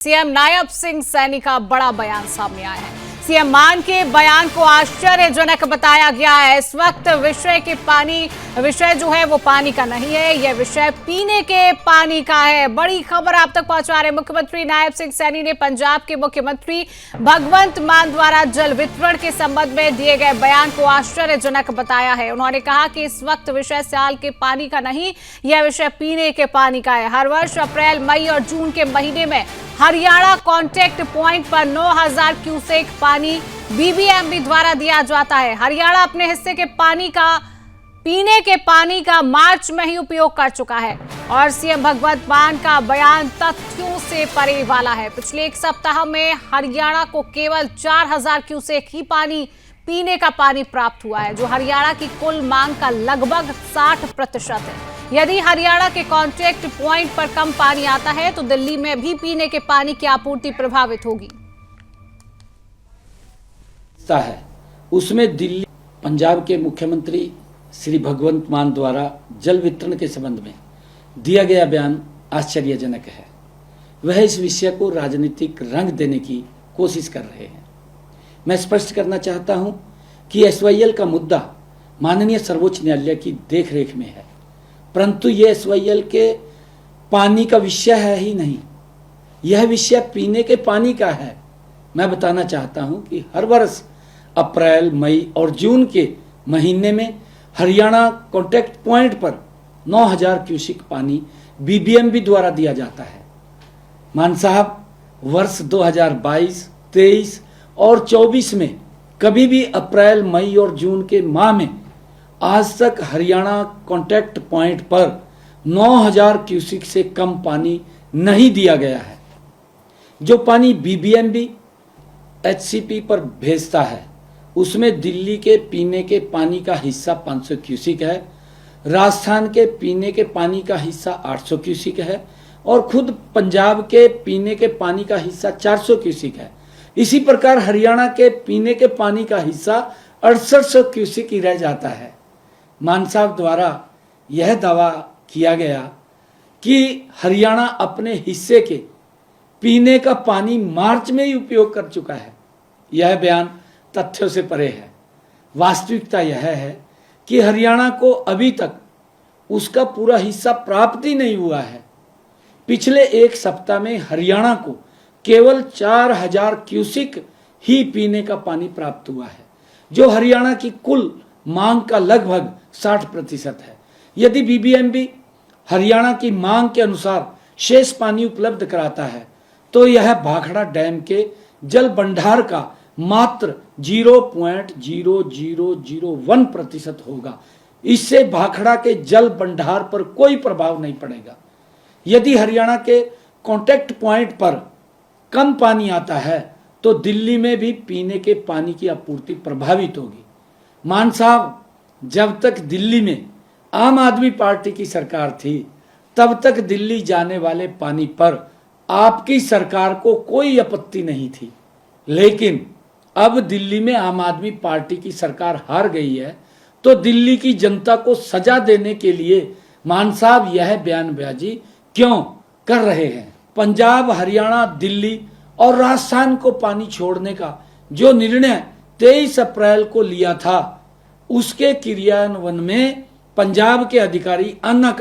CM Nayab Singh Saini का बड़ा बयान सामने आया है। सीएम मान के बयान को आश्चर्यजनक बताया गया है। इस वक्त विषय जो है वो पानी का नहीं है, यह विषय पीने के पानी का है। बड़ी खबर आप तक पहुंचा रहे मुख्यमंत्री नायब सिंह सैनी ने पंजाब के मुख्यमंत्री भगवंत मान द्वारा जल वितरण के संबंध में दिए गए बयान को आश्चर्यजनक बताया है। उन्होंने कहा कि इस वक्त विषय सियाल के पानी का नहीं, यह विषय पीने के पानी का है। हर वर्ष अप्रैल, मई और जून के महीने में हरियाणा कॉन्टैक्ट पॉइंट पर 9000 क्यूसेक पानी बीबीएमबी द्वारा दिया जाता है। हरियाणा अपने हिस्से के पीने के पानी का मार्च में ही उपयोग कर चुका है और सीएम भगवंत मान का बयान तथ्यों से परे वाला है। पिछले एक सप्ताह में हरियाणा को केवल 4000 क्यूसेक ही पीने का पानी प्राप्त हुआ है, जो हरियाणा की कुल मांग का लगभग 60% है। यदि हरियाणा के कॉन्टैक्ट पॉइंट पर कम पानी आता है तो दिल्ली में भी पीने के पानी की आपूर्ति प्रभावित होगी। उसमें दिल्ली पंजाब के मुख्यमंत्री श्री भगवंत मान द्वारा जल वितरण के संबंध में दिया गया बयान आश्चर्यजनक है। वह इस विषय को राजनीतिक रंग देने की कोशिश कर रहे हैं। मैं स्पष्ट करना चाहता हूं कि एसवाईएल का मुद्दा माननीय सर्वोच्च न्यायालय की देखरेख में है, परंतु यह एसवाईएल के पानी का विषय है ही नहीं, यह विषय पीने के पानी का है। मैं बताना चाहता हूं कि हर वर्ष अप्रैल, मई और जून के महीने में हरियाणा कॉन्टैक्ट पॉइंट पर 9000 क्यूसेक पानी बीबीएमबी द्वारा दिया जाता है। मान साहब, वर्ष 2022, 23 और 24 में कभी भी अप्रैल, मई और जून के माह में आज तक हरियाणा कॉन्टैक्ट पॉइंट पर 9000 क्यूसेक से कम पानी नहीं दिया गया है। जो पानी बीबीएमबी एचसीपी पर भेजता है उसमें दिल्ली के पीने के पानी का हिस्सा 500 क्यूसेक है, राजस्थान के पीने के पानी का हिस्सा 800 क्यूसेक है और खुद पंजाब के पीने के पानी का हिस्सा 400 क्यूसेक है। इसी प्रकार हरियाणा के पीने के पानी का हिस्सा 6800 क्यूसेक ही रह जाता है। मान साहब द्वारा यह दावा किया गया कि हरियाणा अपने हिस्से के पीने का पानी मार्च में ही उपयोग कर चुका है। यह बयान तथ्यों से परे है। वास्तविकता यह है कि हरियाणा को अभी तक उसका पूरा हिस्सा प्राप्त ही नहीं हुआ है। पिछले एक सप्ताह में हरियाणा को केवल 4000 क्यूसेक ही पीने का पानी प्राप्त हुआ है, जो हरियाणा की कुल मांग का लगभग 60% है। यदि बीबीएमबी हरियाणा की मांग के अनुसार शेष पानी उपलब्ध कराता है तो यह भाखड़ा डैम के जल भंडार का मात्र 0.0001% होगा। इससे भाखड़ा के जल भंडार पर कोई प्रभाव नहीं पड़ेगा। यदि हरियाणा के कॉन्टैक्ट पॉइंट पर कम पानी आता है तो दिल्ली में भी पीने के पानी की आपूर्ति प्रभावित होगी। मान साहब, जब तक दिल्ली में आम आदमी पार्टी की सरकार थी तब तक दिल्ली जाने वाले पानी पर आपकी सरकार को कोई आपत्ति नहीं थी, लेकिन अब दिल्ली में आम आदमी पार्टी की सरकार हार गई है तो दिल्ली की जनता को सजा देने के लिए मान साहब यह बयानबाजी क्यों कर रहे हैं। पंजाब, हरियाणा, दिल्ली और राजस्थान को पानी छोड़ने का जो निर्णय 23 अप्रैल को लिया था, उसके क्रियान्वयन में पंजाब के अधिकारी आनाकानी